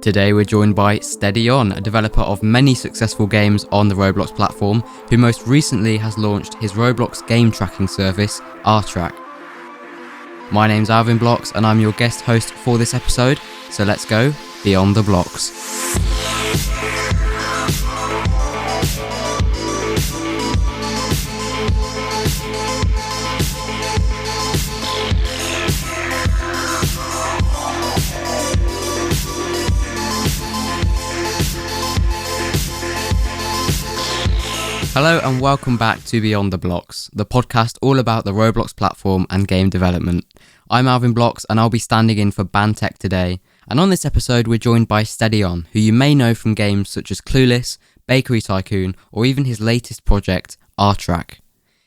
Today we're joined by SteadyOn, a developer of many successful games on the Roblox platform, who most recently has launched his Roblox game tracking service, RTrack. My name's AlvinBlox and I'm your guest host for this episode, so let's go Beyond the Blox. Hello and welcome back to Beyond The Blox, the podcast all about the Roblox platform and game development. I'm AlvinBlox and I'll be standing in for Bantech today. And on this episode we're joined by SteadyOn, who you may know from games such as Clueless, Bakery Tycoon, or even his latest project, OurTrack.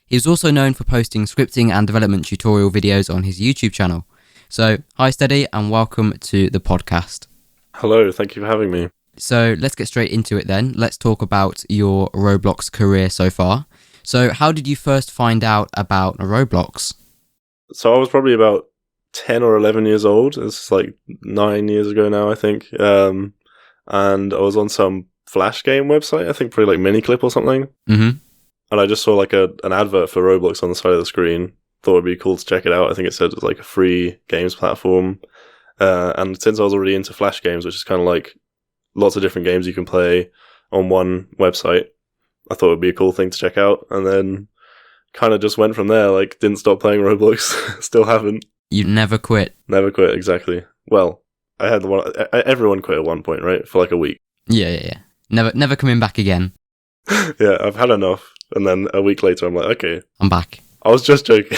He is also known for posting scripting and development tutorial videos on his YouTube channel. So, hi Steady and welcome to the podcast. Hello, thank you for having me. So let's get straight into it then. Let's talk about your Roblox career so far. So how did you first find out about Roblox? So I was probably about 10 or 11 years old. It's like 9 years ago now, I think. And I was on some Flash game website, I think probably like Miniclip or something. Mm-hmm. And I just saw like an advert for Roblox on the side of the screen. Thought it'd be cool to check it out. I think it said it was like a free games platform. And since I was already into Flash games, which is kind of like lots of different games you can play on one website, I thought it would be a cool thing to check out, and then kind of just went from there. Like, didn't stop playing Roblox. Still haven't. You never quit. Never quit, exactly. Well, I had the one. Everyone quit at one point, right? For like a week. Yeah. Never coming back again. Yeah, I've had enough. And then a week later, I'm like, okay, I'm back. I was just joking.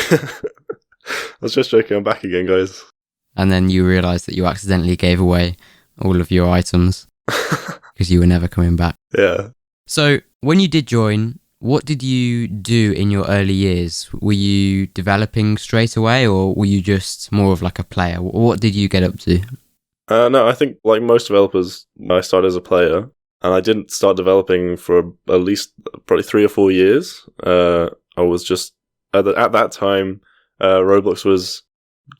I'm back again, guys. And then you realised that you accidentally gave away all of your items because you were never coming back. Yeah. So when you did join, what did you do in your early years? Were you developing straight away, or were you just more of like a player? What did you get up to? No, I think like most developers, I started as a player, and I didn't start developing for at least probably 3 or 4 years. I was just at that time, Roblox was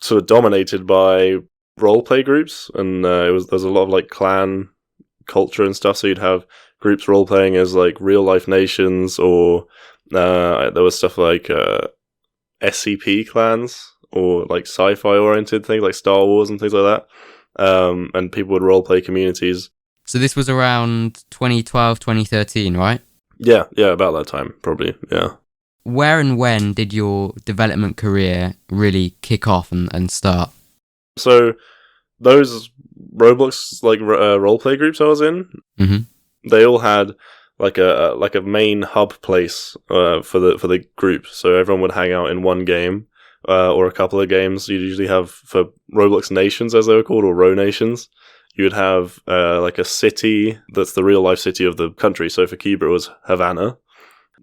sort of dominated by roleplay groups, and there's a lot of like clan culture and stuff. So you'd have groups role playing as like real life nations, or there was stuff like SCP clans, or like sci-fi oriented things like Star Wars and things like that. And people would role play communities. So this was around 2012, 2013, right? Yeah, about that time, probably. Yeah. Where and when did your development career really kick off and start? So those Roblox like roleplay groups I was in, mm-hmm. they all had like a main hub place for the group. So everyone would hang out in one game or a couple of games. You'd usually have, for Roblox nations as they were called, or row nations, you would have like a city that's the real life city of the country. So for Cuba it was Havana.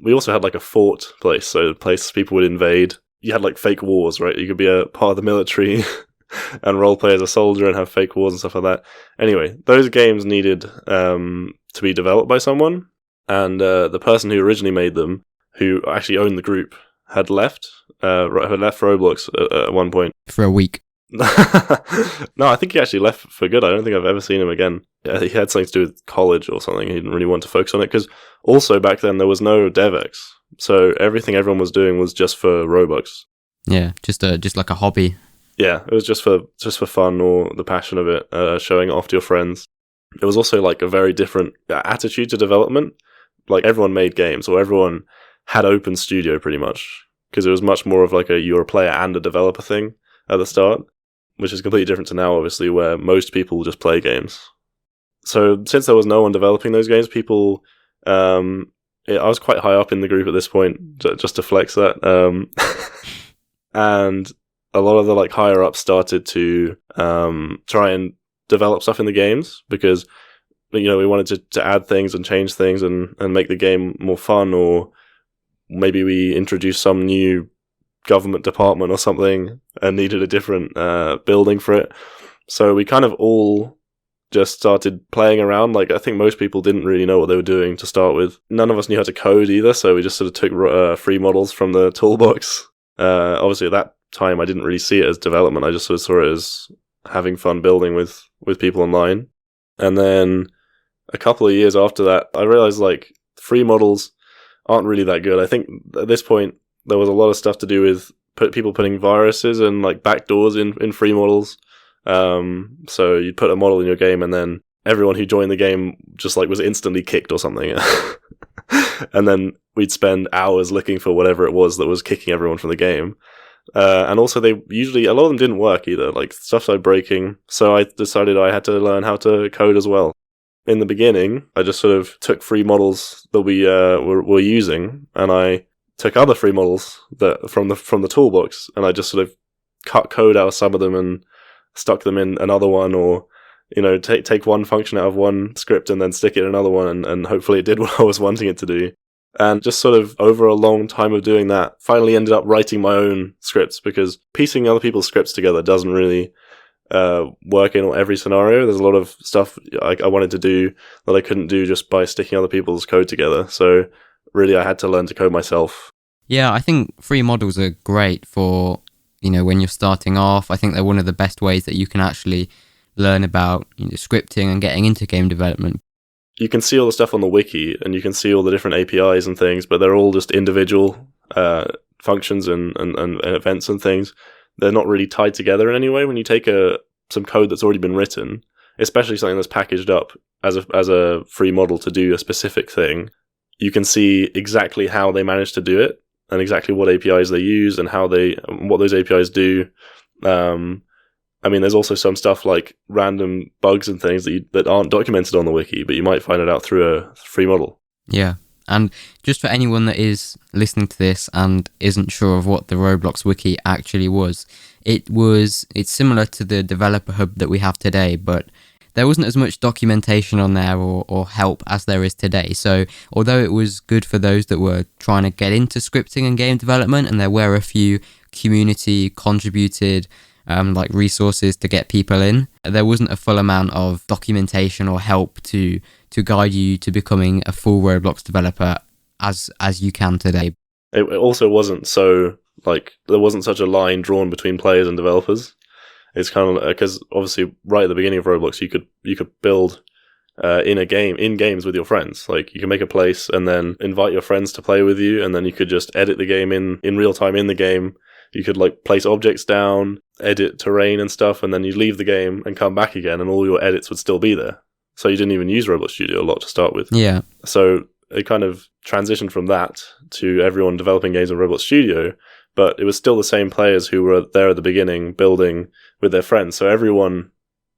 We also had like a fort place, so the place people would invade. You had like fake wars, right? You could be a part of the military and roleplay as a soldier and have fake wars and stuff like that. Anyway, those games needed to be developed by someone, and the person who originally made them, who actually owned the group, had left Roblox at one point. For a week. No, I think he actually left for good. I don't think I've ever seen him again. Yeah, he had something to do with college or something. He didn't really want to focus on it, because also back then there was no DevX, so everything everyone was doing was just for Robux. Yeah, just like a hobby. Yeah, it was just for fun, or the passion of it, showing it off to your friends. It was also like a very different attitude to development. Like, everyone made games, or everyone had open studio pretty much, because it was much more of like you're a player and a developer thing at the start, which is completely different to now, obviously, where most people just play games. So since there was no one developing those games, I was quite high up in the group at this point, just to flex that. And a lot of the like higher ups started to try and develop stuff in the games, because we wanted to add things and change things and make the game more fun, or maybe we introduced some new government department or something and needed a different building for it. So we kind of all just started playing around. Like, I think most people didn't really know what they were doing to start with. None of us knew how to code either, so we just sort of took free models from the toolbox. Obviously at that time I didn't really see it as development. I just sort of saw it as having fun building with people online. And then a couple of years after that, I realized like free models aren't really that good. I think at this point there was a lot of stuff to do with people putting viruses and like backdoors in free models. So you'd put a model in your game, and then everyone who joined the game just like was instantly kicked or something. And then we'd spend hours looking for whatever it was that was kicking everyone from the game. And also a lot of them didn't work either. Like stuff started breaking, so I decided I had to learn how to code as well. In the beginning, I just sort of took free models that we were using, and I took other free models that from the toolbox, and I just sort of cut code out of some of them and stuck them in another one, or take one function out of one script and then stick it in another one, and hopefully it did what I was wanting it to do. And just sort of over a long time of doing that, finally ended up writing my own scripts, because piecing other people's scripts together doesn't really work in every scenario. There's a lot of stuff I wanted to do that I couldn't do just by sticking other people's code together. So really I had to learn to code myself. Yeah, I think free models are great for, when you're starting off. I think they're one of the best ways that you can actually learn about scripting and getting into game development. You can see all the stuff on the wiki, and you can see all the different APIs and things, but they're all just individual functions and events and things. They're not really tied together in any way. When you take some code that's already been written, especially something that's packaged up as a free model to do a specific thing, you can see exactly how they managed to do it, and exactly what APIs they use, and what those APIs do. There's also some stuff like random bugs and things that aren't documented on the wiki, but you might find it out through a free model. Yeah, and just for anyone that is listening to this and isn't sure of what the Roblox Wiki actually was, it's similar to the developer hub that we have today, but there wasn't as much documentation on there or help as there is today. So although it was good for those that were trying to get into scripting and game development, and there were a few community contributed resources to get people in, there wasn't a full amount of documentation or help to guide you to becoming a full Roblox developer as you can today. It also wasn't so there wasn't such a line drawn between players and developers. It's kind of because obviously right at the beginning of Roblox you could build in games with your friends. Like you can make a place and then invite your friends to play with you, and then you could just edit the game in real time in the game. You could place objects down, edit terrain and stuff, and then you leave the game and come back again, and all your edits would still be there. So you didn't even use Roblox Studio a lot to start with. Yeah. So it kind of transitioned from that to everyone developing games in Roblox Studio, but it was still the same players who were there at the beginning building with their friends. So everyone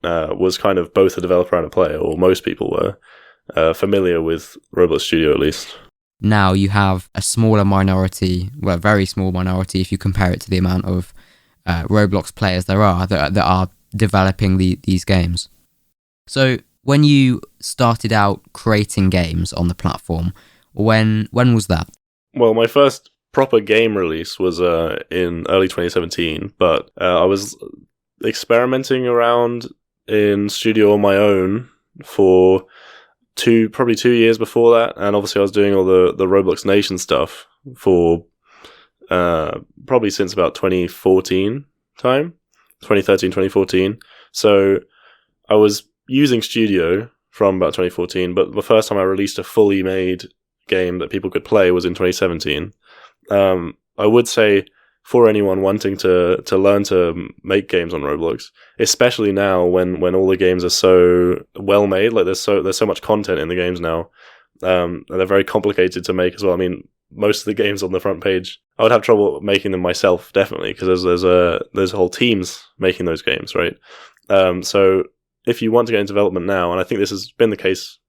was kind of both a developer and a player, or most people were familiar with Roblox Studio at least. Now you have a smaller minority, well, a very small minority if you compare it to the amount of Roblox players there are that are developing these games. So when you started out creating games on the platform, when was that? Well, my first proper game release was in early 2017, but I was experimenting around in Studio on my own for probably 2 years before that, and obviously I was doing all the Roblox Nation stuff for probably since about 2013, 2014. So I was using Studio from about 2014, but the first time I released a fully made game that people could play was in 2017. I would say for anyone wanting to learn to make games on Roblox, especially now when all the games are so well made, there's so much content in the games now, and they're very complicated to make as well. I mean, most of the games on the front page, I would have trouble making them myself, definitely, because there's whole teams making those games, right? So if you want to get into development now, and I think this has been the case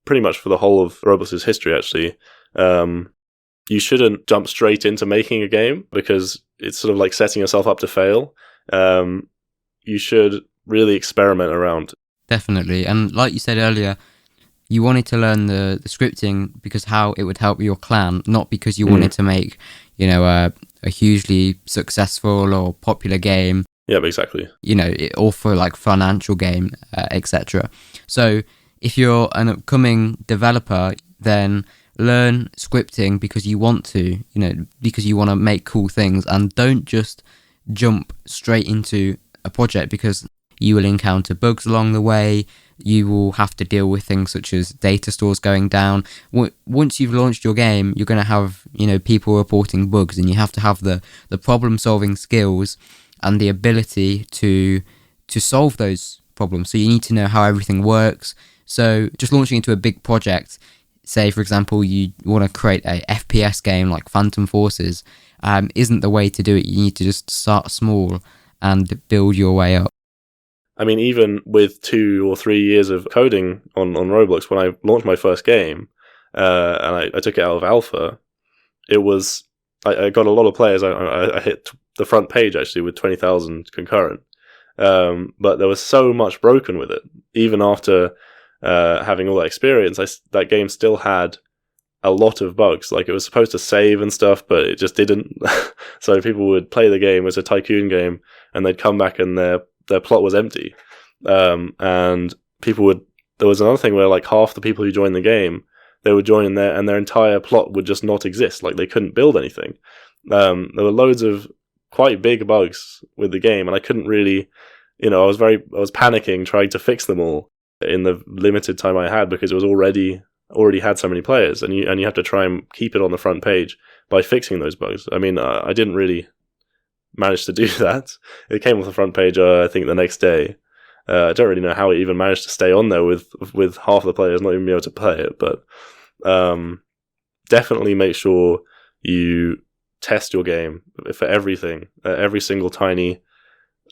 pretty much for the whole of Roblox's history, actually, you shouldn't jump straight into making a game, because it's sort of like setting yourself up to fail. You should really experiment around. Definitely. And like you said earlier, you wanted to learn the scripting because how it would help your clan, not because you wanted to make, a hugely successful or popular game. Yeah, exactly. Or for financial game, etc. So if you're an upcoming developer, then learn scripting because you want to, because you want to make cool things, and don't just jump straight into a project, because you will encounter bugs along the way. You will have to deal with things such as data stores going down. Once you've launched your game, you're going to have, people reporting bugs, and you have to have the problem-solving skills and the ability to solve those problems. So you need to know how everything works. So just launching into a big project, say for example you want to create a FPS game like Phantom Forces, isn't the way to do it. You need to just start small and build your way up. I mean, even with 2 or 3 years of coding on Roblox, when I launched my first game, and I took it out of alpha, I got a lot of players. I hit the front page actually with 20,000 concurrent. But there was so much broken with it. Even after having all that experience, that game still had a lot of bugs. Like, it was supposed to save and stuff, but it just didn't. So people would play the game as a tycoon game, and they'd come back and their plot was empty. And there was another thing where like half the people who joined the game, they would join in there and their entire plot would just not exist. Like, they couldn't build anything. There were loads of quite big bugs with the game, and I couldn't really, I was panicking trying to fix them all in the limited time I had, because it was already had so many players, and you have to try and keep it on the front page by fixing those bugs. I mean, I didn't really manage to do that. It came off the front page, I think, the next day. I don't really know how it even managed to stay on there with half the players not even be able to play it, but definitely make sure you test your game for everything, every single tiny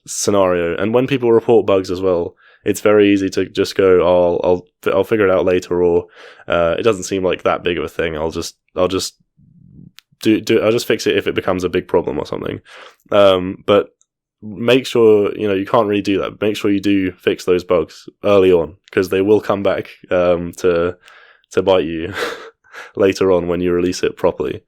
scenario. And when people report bugs as well, it's very easy to just go, I'll figure it out later, or it doesn't seem like that big of a thing. I'll just fix it if it becomes a big problem or something. But make sure, you can't really do that. Make sure you do fix those bugs early on, because they will come back to bite you later on when you release it properly.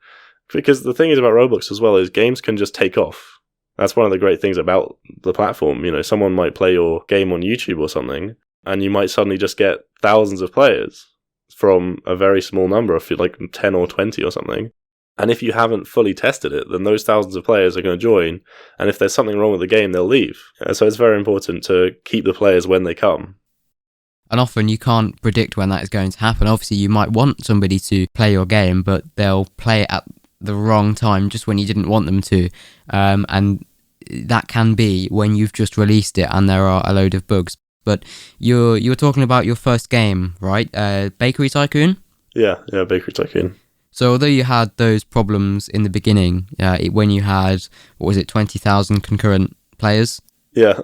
Because the thing is about Roblox as well is games can just take off. That's one of the great things about the platform. Someone might play your game on YouTube or something, and you might suddenly just get thousands of players from a very small number, of like 10 or 20 or something. And if you haven't fully tested it, then those thousands of players are going to join, and if there's something wrong with the game, they'll leave. So it's very important to keep the players when they come. And often you can't predict when that is going to happen. Obviously, you might want somebody to play your game, but they'll play it at the wrong time, just when you didn't want them to. And that can be when you've just released it and there are a load of bugs. But you were talking about your first game, right? Bakery Tycoon? Yeah, Bakery Tycoon. So although you had those problems in the beginning, when you had, 20,000 concurrent players? Yeah.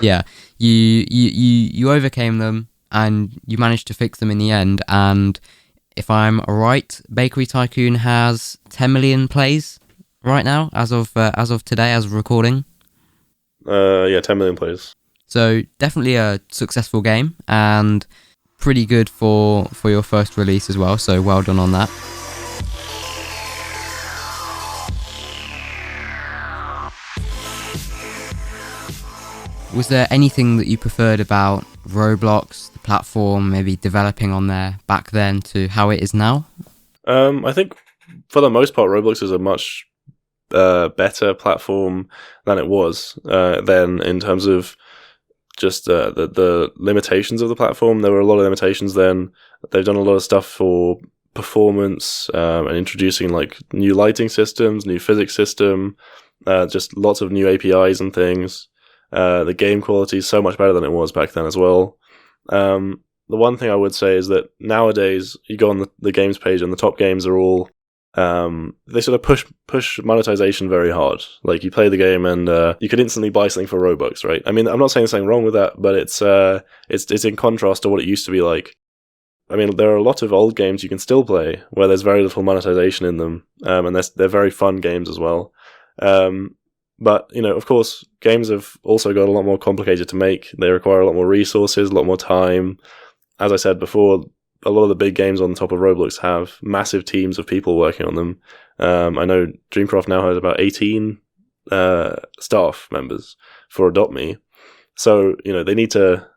Yeah, you overcame them, and you managed to fix them in the end. And if I'm right, Bakery Tycoon has 10 million plays right now, as of today, as of recording. 10 million plays. So definitely a successful game, and pretty good for your first release as well. So well done on that. Was there anything that you preferred about Roblox, the platform, maybe developing on there back then to how it is now? I think for the most part, Roblox is a much better platform than it was then, in terms of just the limitations of the platform. There were a lot of limitations then. They've done a lot of stuff for performance and introducing like new lighting systems, new physics system, just lots of new APIs and things. The game quality is so much better than it was back then as well. The one thing I would say is that nowadays you go on the games page and the top games are all they sort of push monetization very hard. Like, you play the game and you could instantly buy something for Robux, right? I mean, I'm not saying there's something wrong with that, but it's in contrast to what it used to be like. I mean, there are a lot of old games you can still play where there's very little monetization in them, and they're very fun games as well. But, of course, games have also got a lot more complicated to make. They require a lot more resources, a lot more time. As I said before, a lot of the big games on the top of Roblox have massive teams of people working on them. I know Dreamcraft now has about 18 staff members for Adopt Me. So, they need to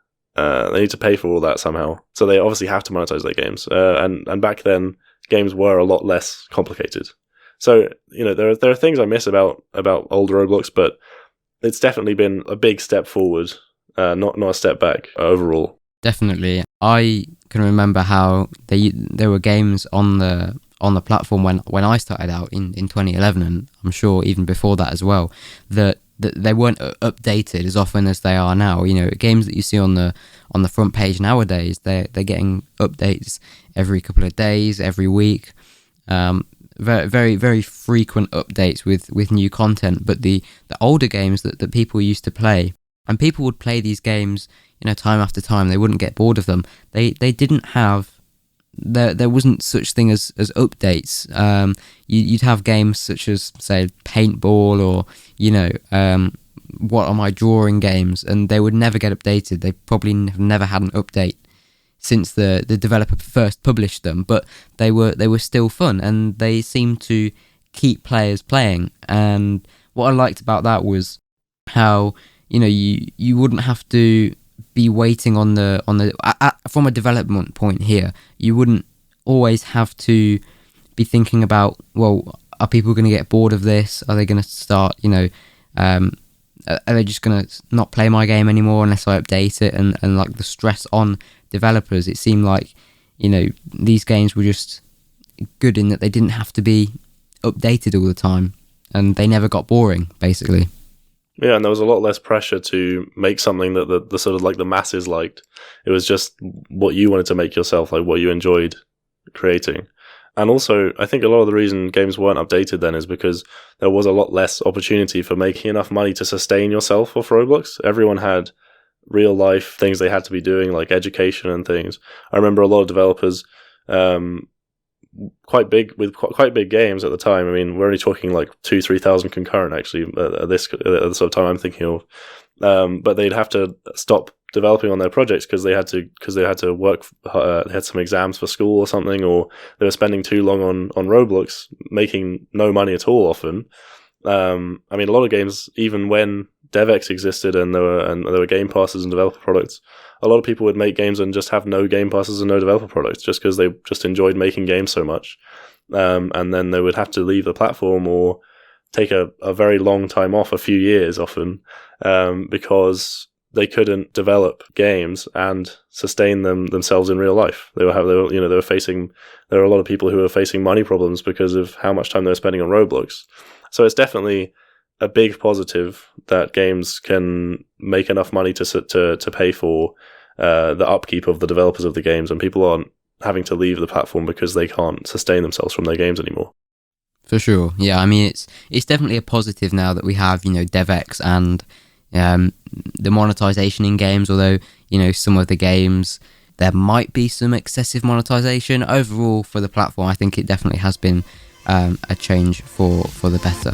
pay for all that somehow. So they obviously have to monetize their games. And back then, games were a lot less complicated. So, there are things I miss about old Roblox, but it's definitely been a big step forward not a step back overall. Definitely. I can remember how there were games on the platform when I started out in 2011, and I'm sure even before that as well, that they weren't updated as often as they are now. Games that you see on the front page nowadays, they're getting updates every couple of days, every week. Very, very, very frequent updates with new content. But the older games that people used to play, and people would play these games, time after time, they wouldn't get bored of them. They didn't have, there wasn't such thing as updates. You'd have games such as, say, paintball, or what are my drawing games, and they would never get updated. They probably have never had an update since the developer first published them, but they were still fun, and they seemed to keep players playing. And what I liked about that was how you wouldn't have to be waiting on the from a development point here. You wouldn't always have to be thinking about, well, are people going to get bored of this? Are they going to start, are they just going to not play my game anymore unless I update it? And like the stress on developers, it seemed like, these games were just good in that they didn't have to be updated all the time, and they never got boring, basically. Yeah, and there was a lot less pressure to make something that the sort of like the masses liked. It was just what you wanted to make yourself, like what you enjoyed creating. And also, I think a lot of the reason games weren't updated then is because there was a lot less opportunity for making enough money to sustain yourself off Roblox. Everyone had real life things they had to be doing, like education and things. I remember a lot of developers, quite big games at the time. I mean, we're only talking like 2,000-3,000 concurrent actually at the sort of time I'm thinking of. But they'd have to stop developing on their projects because they had to work. They had some exams for school or something, or they were spending too long on Roblox, making no money at all often. I mean, a lot of games, even when DevX existed and there were game passes and developer products, a lot of people would make games and just have no game passes and no developer products just because they just enjoyed making games so much. And then they would have to leave the platform or take a very long time off, a few years often, because they couldn't develop games and sustain themselves in real life. There were a lot of people who were facing money problems because of how much time they were spending on Roblox. So it's definitely a big positive that games can make enough money to pay for the upkeep of the developers of the games, and people aren't having to leave the platform because they can't sustain themselves from their games anymore. For sure, yeah. I mean, it's definitely a positive now that we have DevX and the monetization in games. Although some of the games there might be some excessive monetization. Overall, for the platform, I think it definitely has been a change for the better.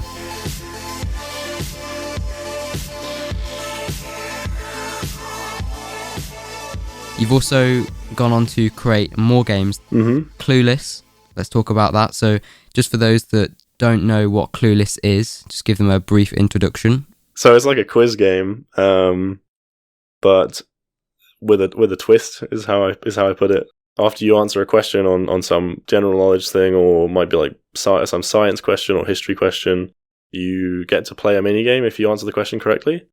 You've also gone on to create more games. Mm-hmm. Clueless, let's talk about that. So just for those that don't know what Clueless is, just give them a brief introduction. So it's like a quiz game, but with a twist is how I put it. After you answer a question on some general knowledge thing, or might be like some science question or history question, you get to play a mini game if you answer the question correctly.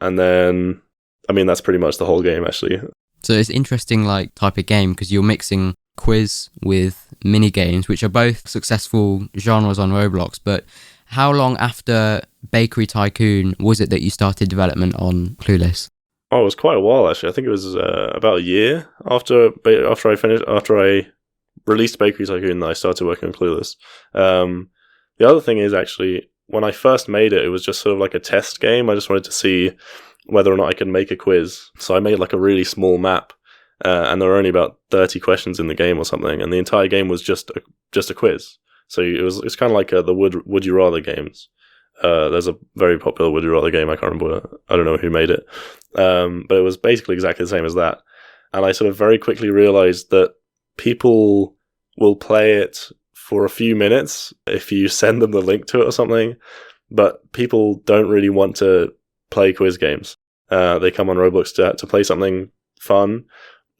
And then, I mean, that's pretty much the whole game actually. So it's interesting type of game because you're mixing quiz with mini games, which are both successful genres on Roblox. But how long after Bakery Tycoon was it that you started development on Clueless? Oh, it was quite a while actually. I think it was about a year after I released Bakery Tycoon that I started working on Clueless. The other thing is actually, when I first made it, it was just sort of like a test game. I just wanted to see whether or not I could make a quiz. So I made like a really small map, and there were only about 30 questions in the game or something, and the entire game was just a quiz. So it's kind of like the Would You Rather games. There's a very popular Would You Rather game. I can't remember. I don't know who made it, but it was basically exactly the same as that. And I sort of very quickly realized that people will play it for a few minutes if you send them the link to it or something, but people don't really want to play quiz games. They come on Roblox to play something fun.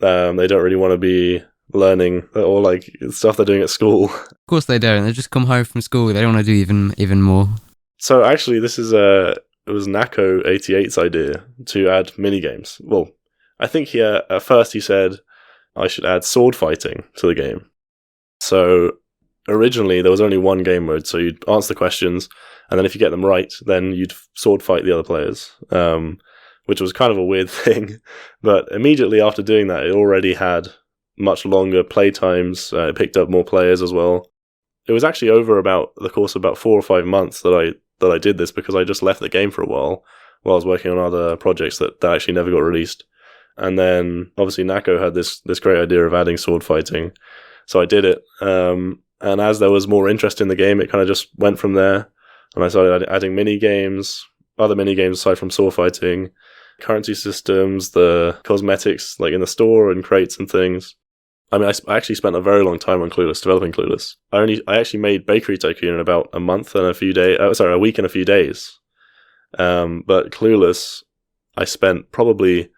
They don't really want to be learning or like stuff they're doing at school. Of course they don't. They just come home from school. They don't want to do even more. So actually, this is Nako88's idea to add minigames. Well, I think at first he said I should add sword fighting to the game. So originally there was only one game mode, so you'd answer the questions, and then if you get them right, then you'd sword fight the other players, which was kind of a weird thing. But immediately after doing that, it already had much longer play times. It picked up more players as well. It was actually over about the course of about 4 or 5 months that I did this, because I just left the game for a while I was working on other projects that actually never got released. And then obviously Nako had this great idea of adding sword fighting, so I did it. And as there was more interest in the game, it kind of just went from there. And I started adding mini games, other mini games aside from sword fighting, currency systems, the cosmetics like in the store and crates and things. I mean, I actually spent a very long time on Clueless, developing Clueless. I actually made Bakery Tycoon in about a week and a few days. But Clueless, I spent probably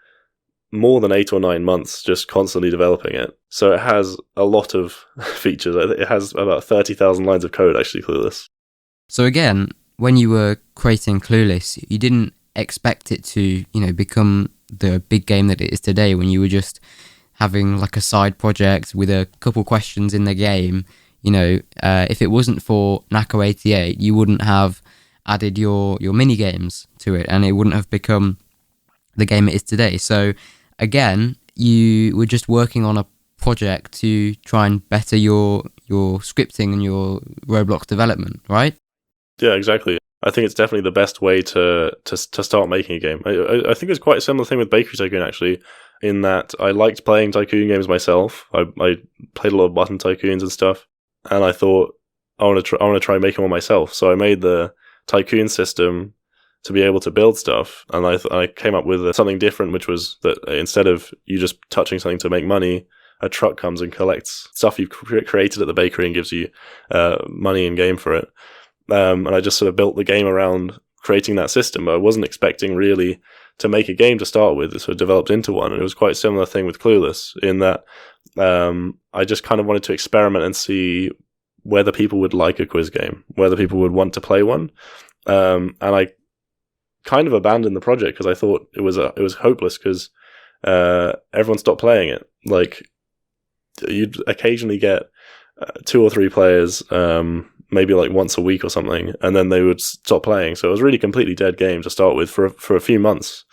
more than 8 or 9 months just constantly developing it. So it has a lot of features. It has about 30,000 lines of code, actually, Clueless. So again, when you were creating Clueless, you didn't expect it to, become the big game that it is today, when you were just having like a side project with a couple questions in the game. If it wasn't for Nako88, you wouldn't have added your mini games to it, and it wouldn't have become the game it is today. So again, you were just working on a project to try and better your scripting and your Roblox development, right? Yeah, exactly. I think it's definitely the best way to start making a game. I think it's quite a similar thing with Bakery Tycoon, actually, in that I liked playing Tycoon games myself. I played a lot of button Tycoons and stuff, and I thought I want to try making one myself. So I made the Tycoon system to be able to build stuff, and I came up with something different, which was that instead of you just touching something to make money, a truck comes and collects stuff you've created at the bakery and gives you money in game for it. And I just sort of built the game around creating that system. But I wasn't expecting really to make a game to start with. It sort of developed into one, and it was quite a similar thing with Clueless, in that I just kind of wanted to experiment and see whether people would like a quiz game, whether people would want to play one. And I kind of abandoned the project because I thought it was hopeless, because everyone stopped playing it. Like, you'd occasionally get 2 or 3 players, maybe like once a week or something, and then they would stop playing. So it was really completely dead game to start with for a few months.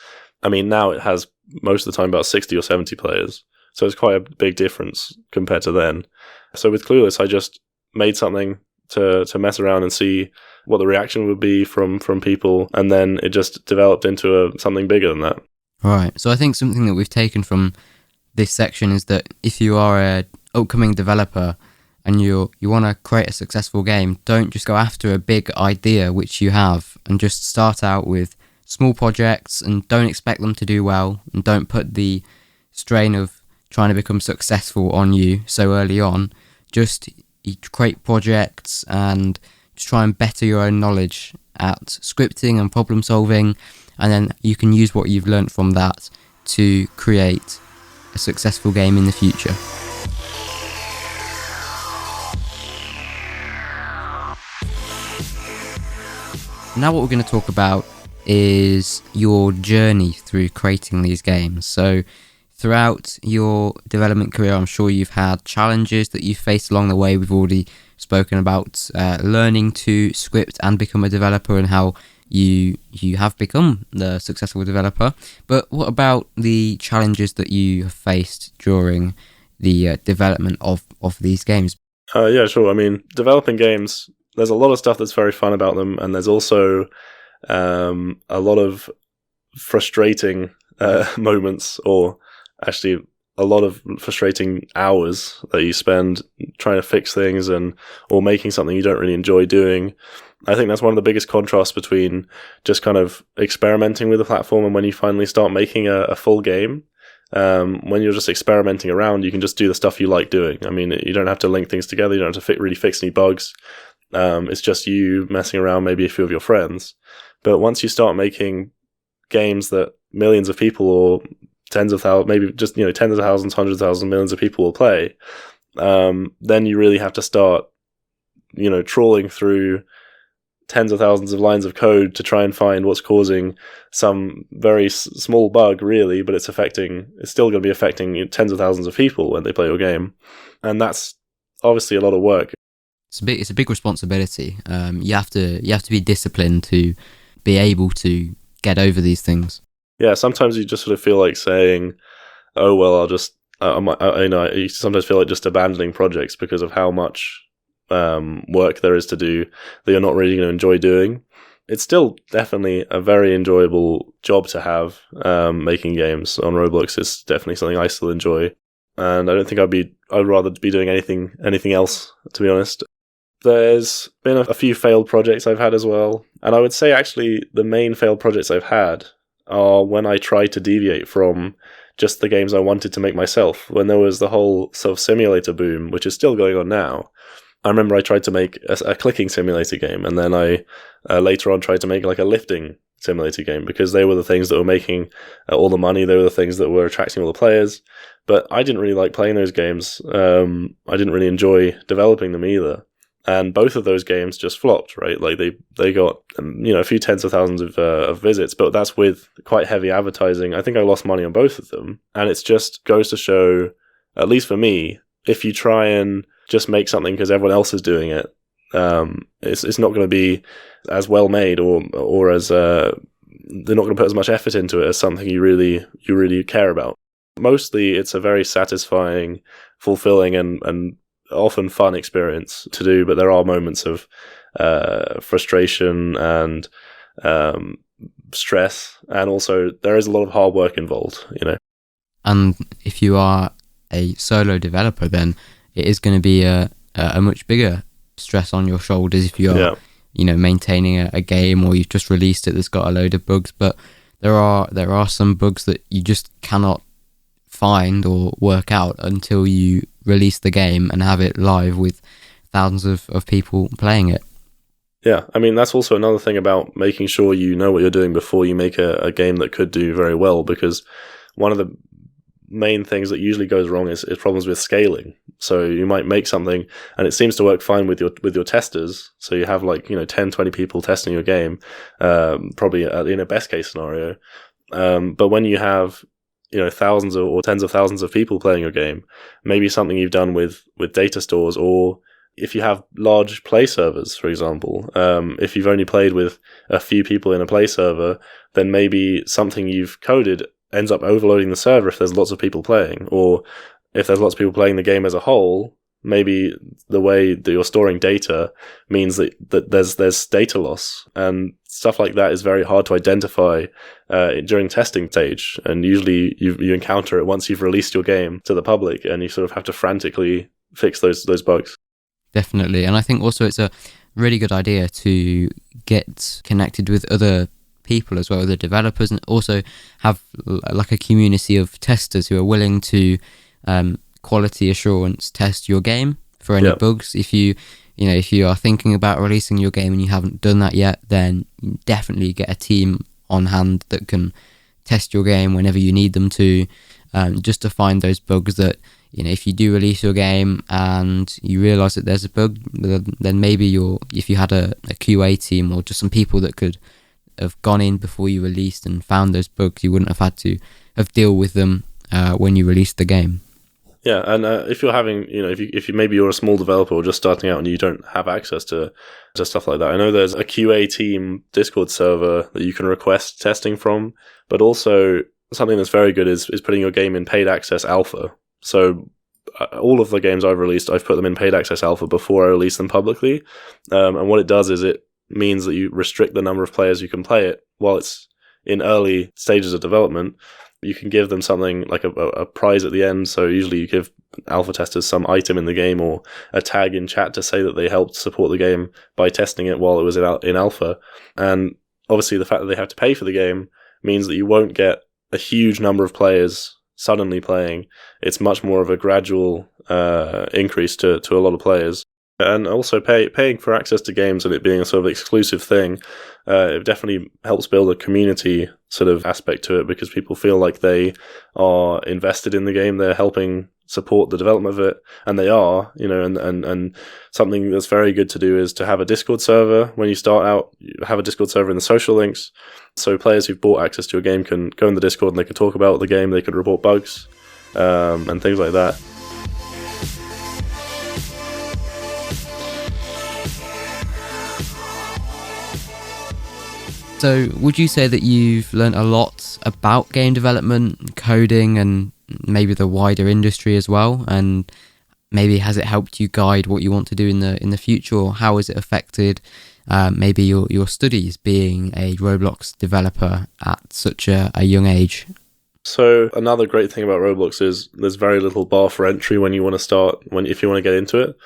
I mean, now it has most of the time about 60 or 70 players, so it's quite a big difference compared to then. So with Clueless, I just made something to mess around and see what the reaction would be from people, and then it just developed into something bigger than that. Right. So I think something that we've taken from this section is that if you are a upcoming developer and you want to create a successful game, don't just go after a big idea which you have, and just start out with small projects and don't expect them to do well, and don't put the strain of trying to become successful on you so early on. Just create projects and just try and better your own knowledge at scripting and problem solving, and then you can use what you've learnt from that to create a successful game in the future. Now what we're going to talk about is your journey through creating these games. So throughout your development career, I'm sure you've had challenges that you've faced along the way. We've already spoken about learning to script and become a developer, and how you have become the successful developer. But what about the challenges that you have faced during the development of these games? Yeah, sure. I mean, developing games, there's a lot of stuff that's very fun about them, and there's also a lot of frustrating moments, or actually a lot of frustrating hours that you spend trying to fix things or making something you don't really enjoy doing. I think that's one of the biggest contrasts between just kind of experimenting with the platform and when you finally start making a full game. When you're just experimenting around, you can just do the stuff you like doing. I mean, you don't have to link things together. You don't have to really fix any bugs. It's just you messing around, maybe a few of your friends. But once you start making games that millions of people, or tens of thousands, maybe just tens of thousands, hundreds of thousands, millions of people will play, then you really have to start trawling through tens of thousands of lines of code to try and find what's causing some very small bug, really, but it's still going to be affecting tens of thousands of people when they play your game. And that's obviously a lot of work. It's a big responsibility. You have to be disciplined to be able to get over these things. Yeah, sometimes you just sort of feel like saying, "Oh well, I'll just." You sometimes feel like just abandoning projects because of how much work there is to do that you're not really going to enjoy doing. It's still definitely a very enjoyable job to have. Making games on Roblox is definitely something I still enjoy, and I don't think I'd rather be doing anything else, to be honest. There's been a few failed projects I've had as well, and I would say actually the main failed projects I've had are when I tried to deviate from just the games I wanted to make myself. When there was the whole sort of simulator boom, which is still going on now, I remember I tried to make a clicking simulator game, and then I later on tried to make like a lifting simulator game, because they were the things that were making all the money, they were the things that were attracting all the players. But I didn't really like playing those games. I didn't really enjoy developing them either. And both of those games just flopped, right? Like they got a few tens of thousands of visits, but that's with quite heavy advertising. I think I lost money on both of them, and it just goes to show, at least for me, if you try and just make something because everyone else is doing it, it's not going to be as well made, or as they're not going to put as much effort into it as something you really care about. Mostly, it's a very satisfying, fulfilling, and often fun experience to do, but there are moments of frustration and stress, and also there is a lot of hard work involved, And if you are a solo developer, then it is going to be a much bigger stress on your shoulders if you're maintaining a game, or you've just released it that's got a load of bugs. But there are some bugs that you just cannot find or work out until you release the game and have it live with thousands of people playing it. Yeah, I mean, that's also another thing about making sure you know what you're doing before you make a game that could do very well, because one of the main things that usually goes wrong is problems with scaling. So you might make something and it seems to work fine with your testers. So you have 10, 20 people testing your game, probably in a best case scenario. But when you have thousands or tens of thousands of people playing your game, maybe something you've done with data stores, or if you have large play servers, for example, if you've only played with a few people in a play server, then maybe something you've coded ends up overloading the server if there's lots of people playing, or if there's lots of people playing the game as a whole, maybe the way that you're storing data means that there's data loss, and stuff like that is very hard to identify during testing stage. And usually you encounter it once you've released your game to the public, and you sort of have to frantically fix those bugs. Definitely, and I think also it's a really good idea to get connected with other people as well, the developers, and also have like a community of testers who are willing to quality assurance test your game for any bugs. If you are thinking about releasing your game and you haven't done that yet, then definitely get a team on hand that can test your game whenever you need them to, just to find those bugs that, if you do release your game and you realize that there's a bug, then maybe if you had a QA team, or just some people that could have gone in before you released and found those bugs, you wouldn't have had to deal with them when you released the game. Yeah, and if you're having, if you maybe you're a small developer or just starting out and you don't have access to stuff like that, I know there's a QA team Discord server that you can request testing from, but also something that's very good is putting your game in paid access alpha. So all of the games I've released, I've put them in paid access alpha before I release them publicly, and what it does is it means that you restrict the number of players who can play it while it's in early stages of development. You can give them something like a prize at the end. So usually you give alpha testers some item in the game, or a tag in chat to say that they helped support the game by testing it while it was in alpha. And obviously the fact that they have to pay for the game means that you won't get a huge number of players suddenly playing. It's much more of a gradual increase to a lot of players. And also paying for access to games and it being a sort of exclusive thing, it definitely helps build a community sort of aspect to it, because people feel like they are invested in the game, they're helping support the development of it, and they are, and something that's very good to do is to have a Discord server. When you start out, you have a Discord server in the social links, so players who've bought access to your game can go in the Discord and they can talk about the game, they could report bugs, and things like that. So would you say that you've learned a lot about game development, coding, and maybe the wider industry as well? And maybe has it helped you guide what you want to do in the future, or how has it affected maybe your studies being a Roblox developer at such a young age? So another great thing about Roblox is there's very little bar for entry when you want to start, if you want to get into it.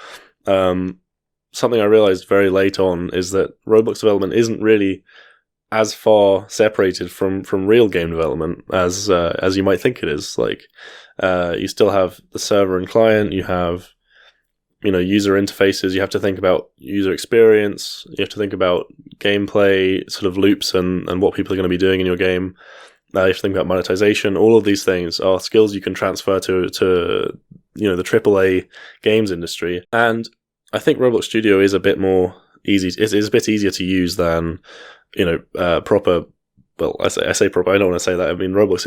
Something I realized very late on is that Roblox development isn't really as far separated from real game development as you might think it is. Like, you still have the server and client, you have, user interfaces, you have to think about user experience, you have to think about gameplay sort of loops and what people are going to be doing in your game. You have to think about monetization. All of these things are skills you can transfer to the AAA games industry. And I think Roblox Studio is a bit more easy. It's a bit easier to use than proper. Well, I say proper. I don't want to say that. I mean, Roblox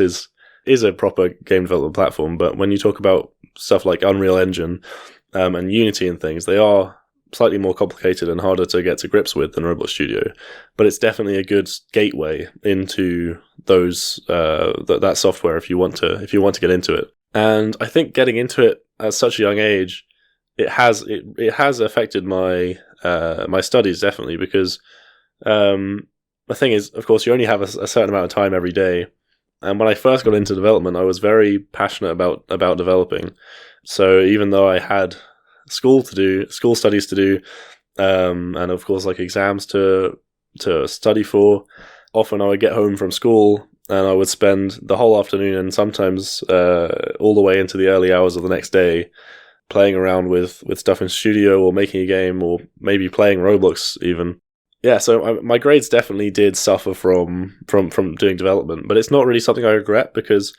is a proper game development platform. But when you talk about stuff like Unreal Engine and Unity and things, they are slightly more complicated and harder to get to grips with than Roblox Studio. But it's definitely a good gateway into those that software if you want to get into it. And I think getting into it at such a young age, it has affected my my studies definitely, because the thing is, of course, you only have a certain amount of time every day. And when I first got into development, I was very passionate about developing. So even though I had school studies to do, and of course like exams to study for, often I would get home from school and I would spend the whole afternoon and sometimes all the way into the early hours of the next day playing around with stuff in studio or making a game or maybe playing Roblox even. Yeah, so my grades definitely did suffer from doing development, but it's not really something I regret, because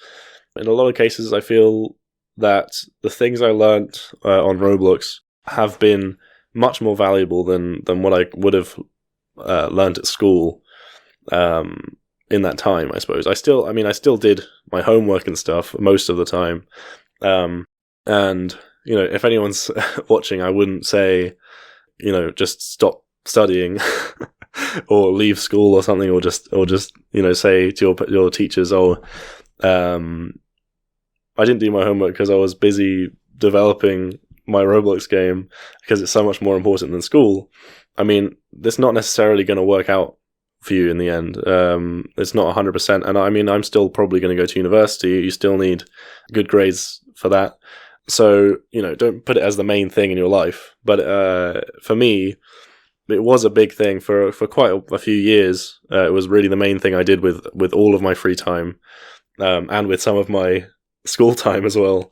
in a lot of cases I feel that the things I learned on Roblox have been much more valuable than what I would have learned at school in that time, I suppose. I still did my homework and stuff most of the time. And, if anyone's watching, I wouldn't say, just stop studying or leave school or something, or just say to your teachers, I didn't do my homework because I was busy developing my Roblox game because it's so much more important than school. I mean, that's not necessarily going to work out for you in the end. It's not 100%. And I mean, I'm still probably going to go to university. You still need good grades for that. So, don't put it as the main thing in your life. But for me, it was a big thing for quite a few years. It was really the main thing I did with all of my free time, and with some of my school time as well.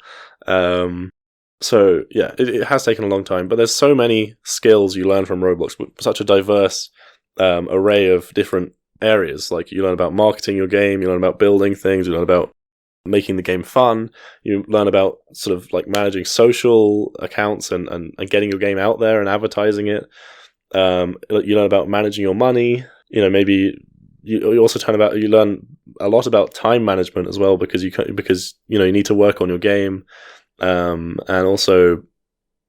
So yeah, it has taken a long time, but there's so many skills you learn from Roblox, with such a diverse array of different areas. Like, you learn about marketing your game, you learn about building things, you learn about making the game fun, you learn about sort of like managing social accounts and getting your game out there and advertising it. You learn about managing your money. Maybe you also you learn a lot about time management as well, because you need to work on your game, and also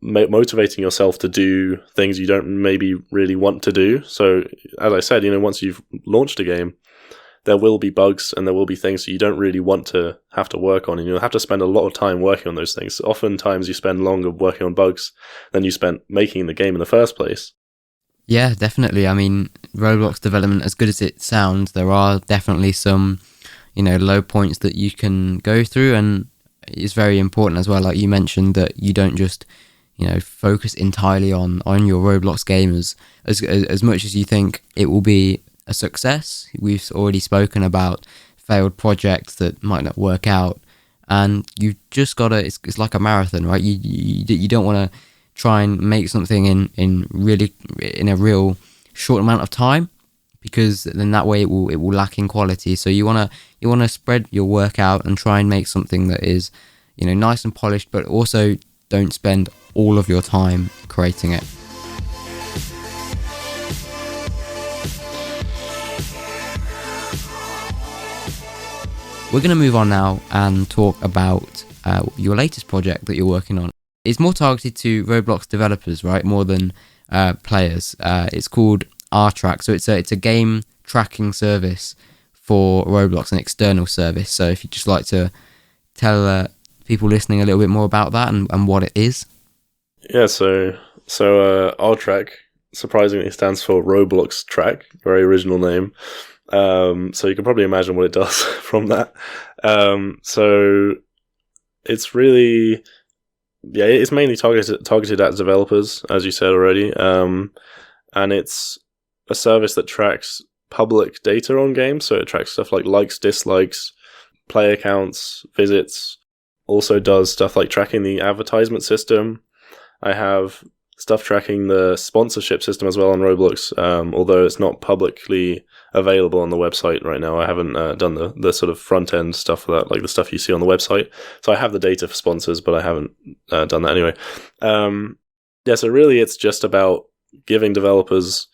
motivating yourself to do things you don't maybe really want to do. So as I said, once you've launched a game, there will be bugs and there will be things that you don't really want to have to work on, and you'll have to spend a lot of time working on those things. Oftentimes you spend longer working on bugs than you spent making the game in the first place. Yeah, definitely. I mean, Roblox development, as good as it sounds, there are definitely some, low points that you can go through, and it's very important as well, like you mentioned, that you don't just, focus entirely on your Roblox game as much as you think it will be a success. We've already spoken about failed projects that might not work out, and you've just got to, it's like a marathon, right? You don't want to try and make something in a real short amount of time, because then that way it will lack in quality. So you wanna spread your work out and try and make something that is, nice and polished, but also don't spend all of your time creating it. We're going to move on now and talk about your latest project that you're working on. It's more targeted to Roblox developers, right? More than players. It's called RTrack. So it's a game tracking service for Roblox, an external service. So if you'd just like to tell people listening a little bit more about that and what it is. Yeah, so OurTrack surprisingly stands for Roblox Track, very original name. So you can probably imagine what it does from that. So it's really, it's mainly targeted at developers, as you said already. And it's a service that tracks public data on games. So it tracks stuff like likes, dislikes, player counts, visits. Also does stuff like tracking the advertisement system. I have stuff tracking the sponsorship system as well on Roblox, although it's not publicly available on the website right now. I haven't done the sort of front end stuff for that, like the stuff you see on the website. So I have the data for sponsors, but I haven't done that anyway. So really it's just about giving developers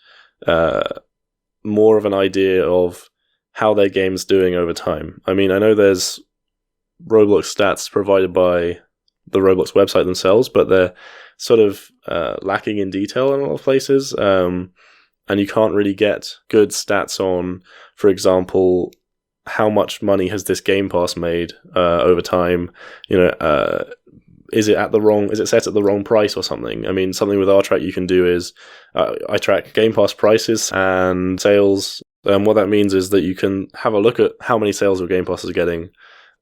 more of an idea of how their game's doing over time. I mean, I know there's Roblox stats provided by the Roblox website themselves, but they're sort of lacking in detail in a lot of places. And you can't really get good stats on, for example, how much money has this Game Pass made over time? Is it set at the wrong price or something? I mean, something with OurTrack you can do is I track Game Pass prices and sales. What that means is that you can have a look at how many sales your Game Pass is getting,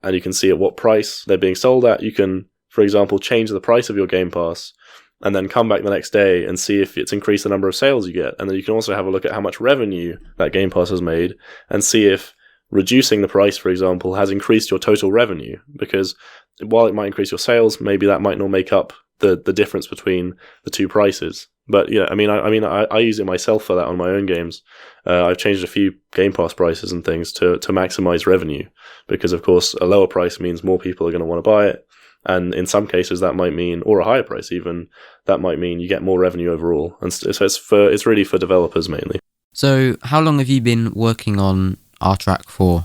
and you can see at what price they're being sold at. You can, for example, change the price of your Game Pass and then come back the next day and see if it's increased the number of sales you get. And then you can also have a look at how much revenue that Game Pass has made and see if reducing the price, for example, has increased your total revenue. Because while it might increase your sales, maybe that might not make up the difference between the two prices. But yeah, I use it myself for that on my own games. I've changed a few Game Pass prices and things to maximize revenue, because of course a lower price means more people are going to want to buy it. And in some cases that might mean, or a higher price even, that might mean you get more revenue overall. And so it's really for developers mainly. So how long have you been working on OurTrack for?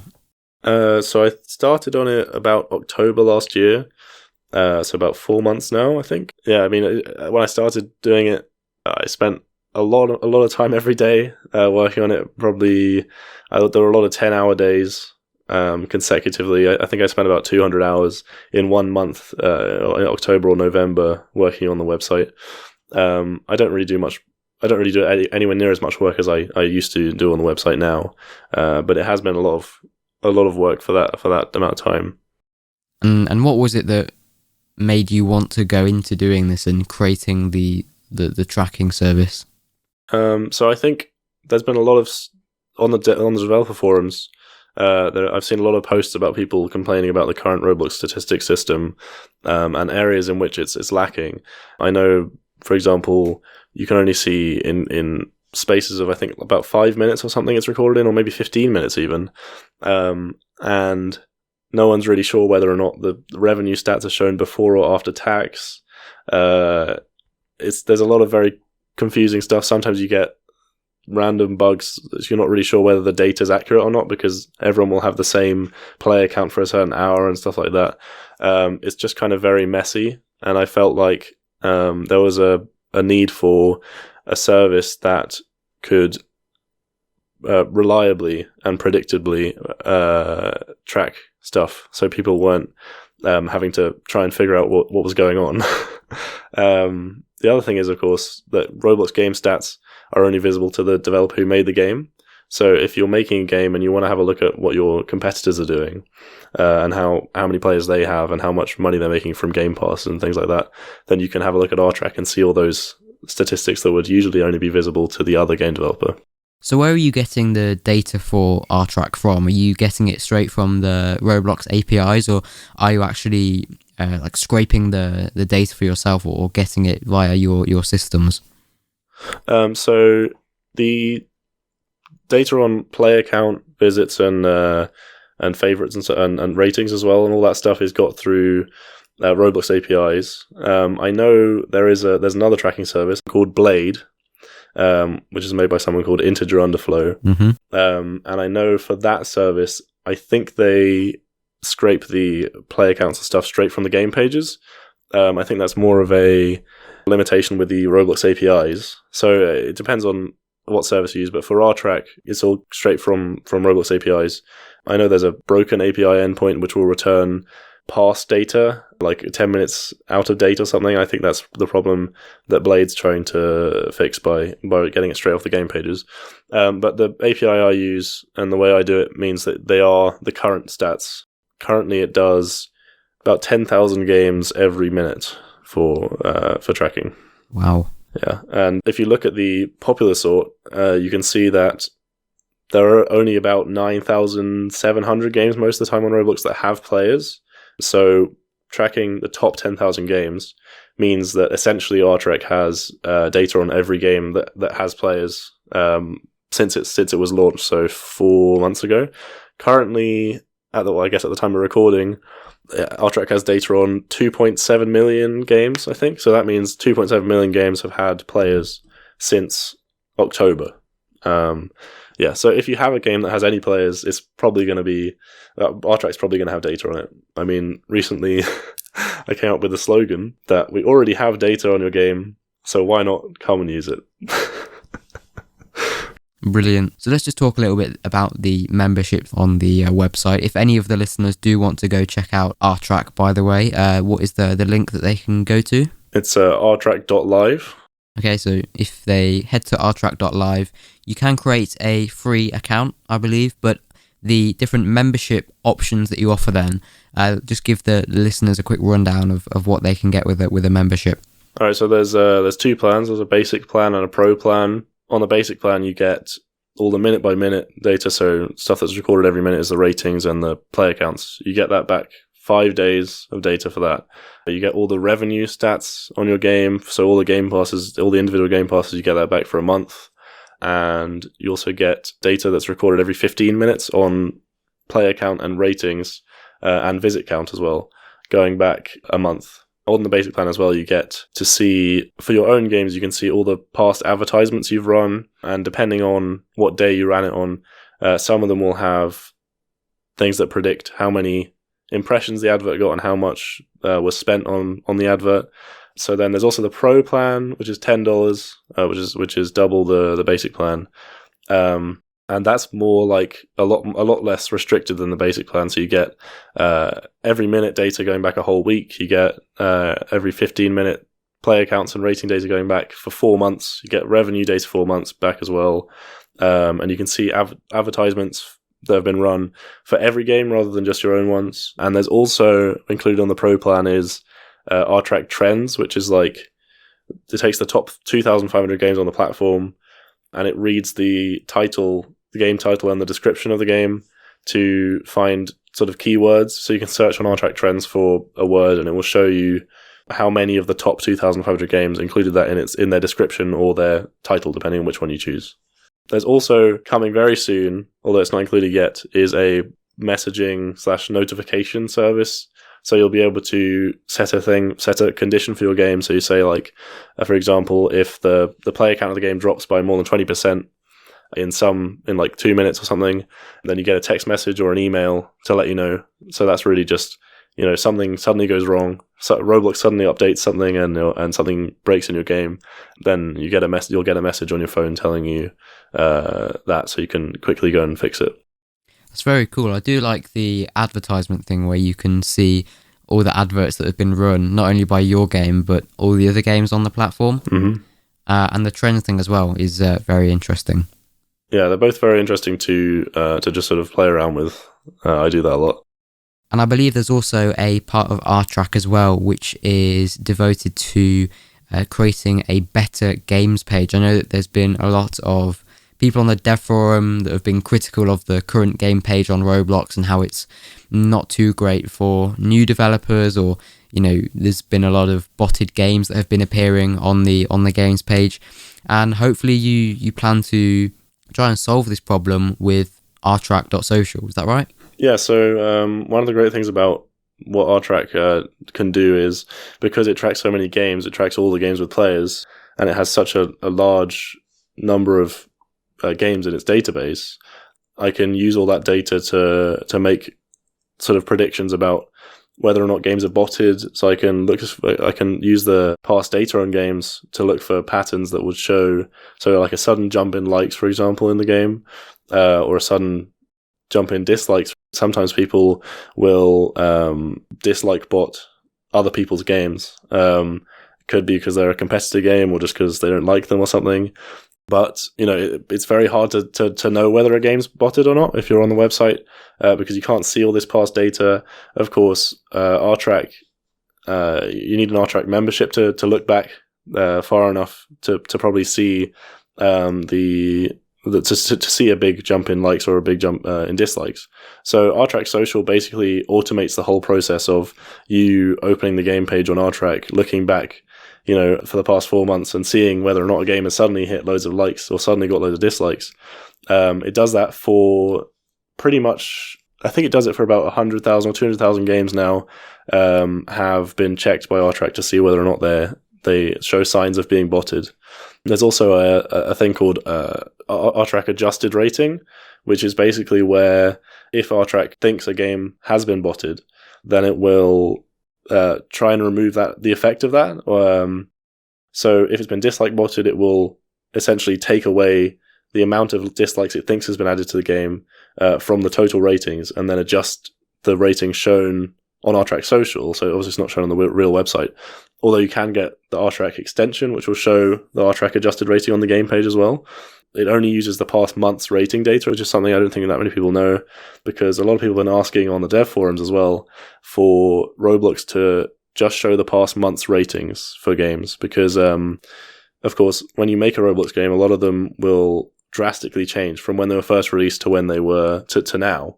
So I started on it about October last year. So about 4 months now, I think. Yeah, I mean, when I started doing it, I spent a lot of time every day working on it. Probably, there were a lot of 10-hour days consecutively. I think I spent about 200 hours in 1 month, in October or November, working on the website. I don't really do anywhere near as much work as I used to do on the website now, but it has been a lot of work for that amount of time. And what was it that made you want to go into doing this and creating the tracking service? So I think there's been a lot of on the developer forums. I've seen a lot of posts about people complaining about the current Roblox statistics system and areas in which it's lacking. I know, for example, you can only see in spaces of, I think, about 5 minutes or something it's recorded in, or maybe 15 minutes even. And no one's really sure whether or not the revenue stats are shown before or after tax. There's a lot of very confusing stuff. Sometimes you get random bugs that you're not really sure whether the data is accurate or not, because everyone will have the same player count for a certain hour and stuff like that. It's just kind of very messy, and I felt like there was a need for a service that could reliably and predictably track stuff, so people weren't having to try and figure out what was going on. The other thing is, of course, that Roblox game stats are only visible to the developer who made the game. So if you're making a game and you want to have a look at what your competitors are doing, and how many players they have and how much money they're making from Game Pass and things like that, then you can have a look at OurTrack and see all those statistics that would usually only be visible to the other game developer. So where are you getting the data for OurTrack from? Are you getting it straight from the Roblox APIs, or are you actually like scraping the data for yourself or getting it via your systems? So the data on player count, visits, and favorites and ratings as well, and all that stuff is got through Roblox APIs. I know there's another tracking service called Blade, which is made by someone called Integer Underflow. Mm-hmm. And I know for that service, I think they scrape the player counts and stuff straight from the game pages. I think that's more of a limitation with the Roblox APIs. So it depends on what service you use, but for OurTrack, it's all straight from Roblox APIs. I know there's a broken API endpoint which will return past data, like 10 minutes out of date or something. I think that's the problem that Blade's trying to fix by getting it straight off the game pages. But the API I use and the way I do it means that they are the current stats. Currently, it does about 10,000 games every minute for tracking. Wow. Yeah, and if you look at the popular sort, you can see that there are only about 9,700 games most of the time on Roblox that have players. So tracking the top 10,000 games means that essentially OurTrack has data on every game that has players since it was launched, so 4 months ago. Currently, at the time of recording, OurTrack has data on 2.7 million games, I think. So that means 2.7 million games have had players since October. So if you have a game that has any players, it's probably going to be OurTrack's probably going to have data on it. I mean, recently I came up with a slogan that we already have data on your game, so why not come and use it? Brilliant. So let's just talk a little bit about the membership on the website. If any of the listeners do want to go check out OurTrack, by the way, what is the link that they can go to? It's OurTrack.live. Okay, so if they head to OurTrack.live, you can create a free account, I believe, but the different membership options that you offer then, just give the listeners a quick rundown of what they can get with a membership. All right, so there's 2 plans. There's a basic plan and a pro plan. On the basic plan, you get all the minute-by-minute data, so stuff that's recorded every minute is the ratings and the player counts. You get that back 5 days of data for that. You get all the revenue stats on your game, so all the game passes, all the individual game passes, you get that back for a month. And you also get data that's recorded every 15 minutes on player count and ratings and visit count as well, going back a month. On the basic plan as well, you get to see, for your own games, you can see all the past advertisements you've run, and depending on what day you ran it on, some of them will have things that predict how many impressions the advert got and how much was spent on the advert. So then there's also the pro plan, which is $10, which is double the basic plan. And that's more like a lot less restricted than the basic plan. So you get every minute data going back a whole week. You get every 15-minute player counts and rating data going back for 4 months. You get revenue data 4 months back as well. And you can see advertisements that have been run for every game rather than just your own ones. And there's also included on the pro plan is RTrack Trends, which is like, it takes the top 2,500 games on the platform and it reads the title, the game title and the description of the game to find sort of keywords. So you can search on OurTrack Trends for a word and it will show you how many of the top 2,500 games included that in their description or their title, depending on which one you choose. There's also, coming very soon, although it's not included yet, is a messaging/notification service. So you'll be able to set a condition for your game. So you say, like, for example, if the player count of the game drops by more than 20% in like 2 minutes or something, then you get a text message or an email to let you know. So that's really just, something suddenly goes wrong. So Roblox suddenly updates something and something breaks in your game. Then you'll get a message on your phone telling you that, so you can quickly go and fix it. That's very cool. I do like the advertisement thing where you can see all the adverts that have been run, not only by your game, but all the other games on the platform. Mm-hmm. And the trends thing as well is very interesting. Yeah, they're both very interesting to just sort of play around with. I do that a lot. And I believe there's also a part of OurTrack as well, which is devoted to creating a better games page. I know that there's been a lot of people on the dev forum that have been critical of the current game page on Roblox and how it's not too great for new developers, or there's been a lot of botted games that have been appearing on the games page, and hopefully you plan to try and solve this problem with OurTrack.social. Is that right? Yeah, so one of the great things about what OurTrack can do is, because it tracks so many games, it tracks all the games with players, and it has such a large number of games in its database. I can use all that data to make sort of predictions about whether or not games are botted. So I can use the past data on games to look for patterns that would show, so like a sudden jump in likes, for example, in the game, or a sudden jump in dislikes. Sometimes people will dislike bot other people's games. Could be because they're a competitor game, or just because they don't like them or something. But, it's very hard to know whether a game's botted or not if you're on the website, because you can't see all this past data. Of course, OurTrack, you need an OurTrack membership to look back far enough to probably see to see a big jump in likes or a big jump in dislikes. So OurTrack Social basically automates the whole process of you opening the game page on OurTrack, looking back for the past 4 months and seeing whether or not a game has suddenly hit loads of likes or suddenly got loads of dislikes. It does that for pretty much, I think it does it for about 100,000 or 200,000 games now, have been checked by OurTrack to see whether or not they show signs of being botted. There's also a thing called OurTrack adjusted rating, which is basically where if OurTrack thinks a game has been botted, then it will try and remove the effect of that. So if it's been dislike botted, it will essentially take away the amount of dislikes it thinks has been added to the game from the total ratings, and then adjust the rating shown on OurTrack Social. So obviously it's not shown on the real website, although you can get the OurTrack extension, which will show the OurTrack adjusted rating on the game page as well. It only uses the past month's rating data, which is something I don't think that many people know, because a lot of people have been asking on the dev forums as well for Roblox to just show the past month's ratings for games, because of course when you make a Roblox game, a lot of them will drastically change from when they were first released to when they were to now.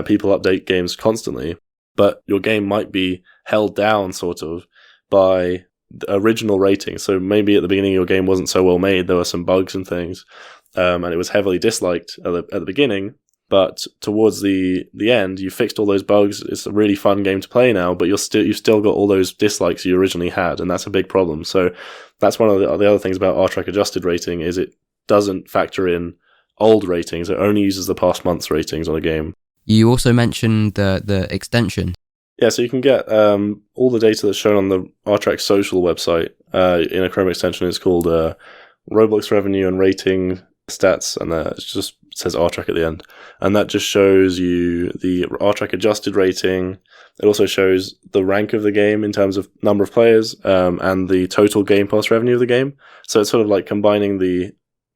People update games constantly, but your game might be held down sort of by the original rating. So maybe at the beginning your game wasn't so well made, there were some bugs and things, and it was heavily disliked at the beginning, but towards the end you fixed all those bugs. It's a really fun game to play now, but you've still got all those dislikes you originally had, and that's a big problem. So that's one of the other things about OurTrack adjusted rating, is it doesn't factor in old ratings. It only uses the past month's ratings on a game. You also mentioned the extension. Yeah, so you can get all the data that's shown on the OurTrack Social website in a Chrome extension. It's called Roblox Revenue and Rating Stats, and it just says OurTrack at the end. And that just shows you the OurTrack adjusted rating. It also shows the rank of the game in terms of number of players, and the total Game Pass revenue of the game. So it's sort of like combining the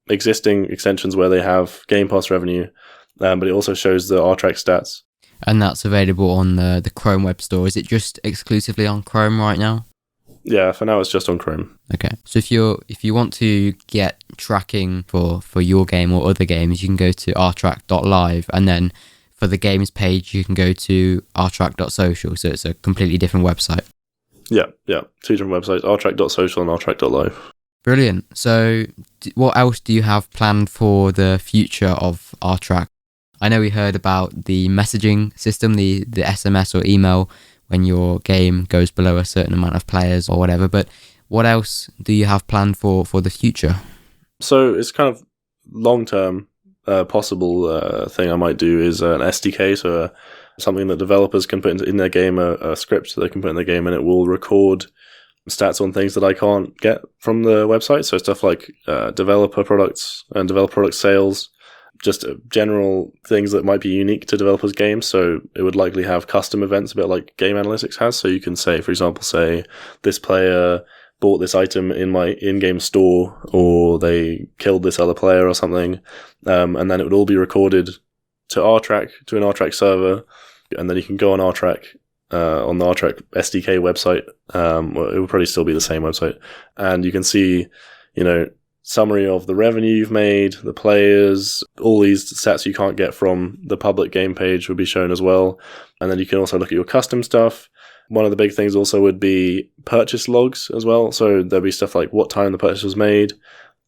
existing extensions where they have Game Pass revenue, but it also shows the OurTrack stats. And that's available on the Chrome web store. Is it just exclusively on Chrome right now? Yeah, for now it's just on Chrome. Okay. So if you want to get tracking for your game or other games, you can go to OurTrack.live, and then for the games page you can go to OurTrack.social. So it's a completely different website. Yeah. Two different websites, OurTrack.social and OurTrack.live. Brilliant. So what else do you have planned for the future of OurTrack? I know we heard about the messaging system, the SMS or email when your game goes below a certain amount of players or whatever, but what else do you have planned for the future? So it's kind of long-term possible thing I might do is an SDK, so something that developers can put in their game, a script that they can put in their game, and it will record stats on things that I can't get from the website. So stuff like developer products and developer product sales, just general things that might be unique to developers' games. So it would likely have custom events, a bit like Game Analytics has. So you can say, for example, this player bought this item in my in-game store, or they killed this other player or something, and then it would all be recorded to OurTrack, to an OurTrack server, and then you can go on OurTrack, on the OurTrack SDK website. It would probably still be the same website, and you can see, summary of the revenue you've made, the players, all these stats you can't get from the public game page will be shown as well. And then you can also look at your custom stuff, One of the big things also would be purchase logs as well. So there'd be stuff like what time the purchase was made,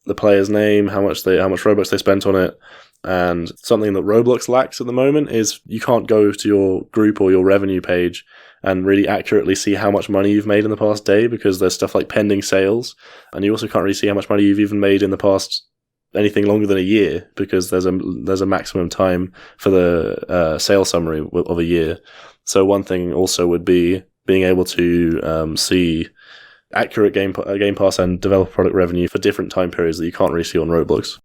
the player's name, how much Robux they spent on it. And something that Roblox lacks at the moment is you can't go to your group or your revenue page and really accurately see how much money you've made in the past day, because there's stuff like pending sales, and you also can't really see how much money you've even made in the past anything longer than a year, because there's a maximum time for the sales summary of a year. So one thing also would be being able to see accurate Game Pass and developer product revenue for different time periods that you can't really see on Roblox.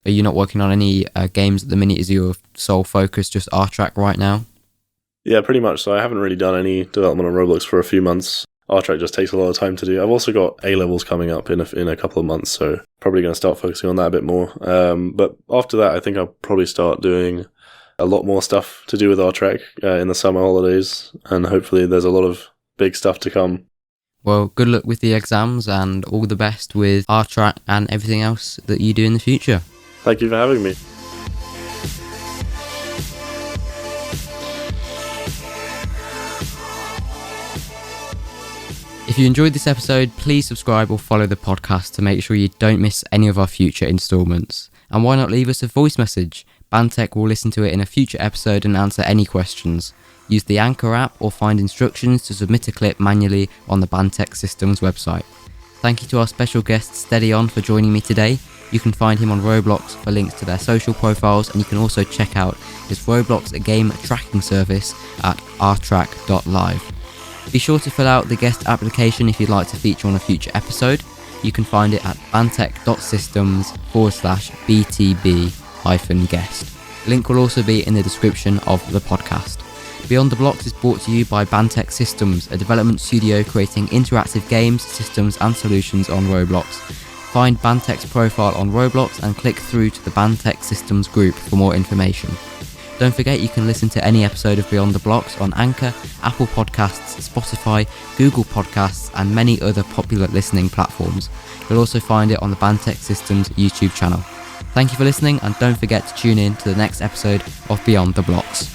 Are you not working on any games at the minute? Is your sole focus just RTrack right now? Yeah, pretty much. So I haven't really done any development on Roblox for a few months. RTrack just takes a lot of time to do. I've also got A-levels coming up in a couple of months, so probably going to start focusing on that a bit more. But after that, I think I'll probably start doing a lot more stuff to do with RTrack in the summer holidays, and hopefully there's a lot of big stuff to come. Well, good luck with the exams and all the best with RTrack and everything else that you do in the future. Thank you for having me. If you enjoyed this episode, please subscribe or follow the podcast to make sure you don't miss any of our future installments. And why not leave us a voice message? Bantech will listen to it in a future episode and answer any questions. Use the Anchor app or find instructions to submit a clip manually on the Bantech Systems website. Thank you to our special guest SteadyOn for joining me today. You can find him on Roblox for links to their social profiles, and you can also check out his Roblox game tracking service at OurTrack.live. Be sure to fill out the guest application if you'd like to feature on a future episode. You can find it at bantech.systems/BTB-guest. Link will also be in the description of the podcast. Beyond the Blox is brought to you by Bantech Systems, a development studio creating interactive games, systems and solutions on Roblox. Find Bantech's profile on Roblox and click through to the Bantech Systems group for more information. Don't forget you can listen to any episode of Beyond the Blox on Anchor, Apple Podcasts, Spotify, Google Podcasts and many other popular listening platforms. You'll also find it on the Bantech Systems YouTube channel. Thank you for listening, and don't forget to tune in to the next episode of Beyond the Blox.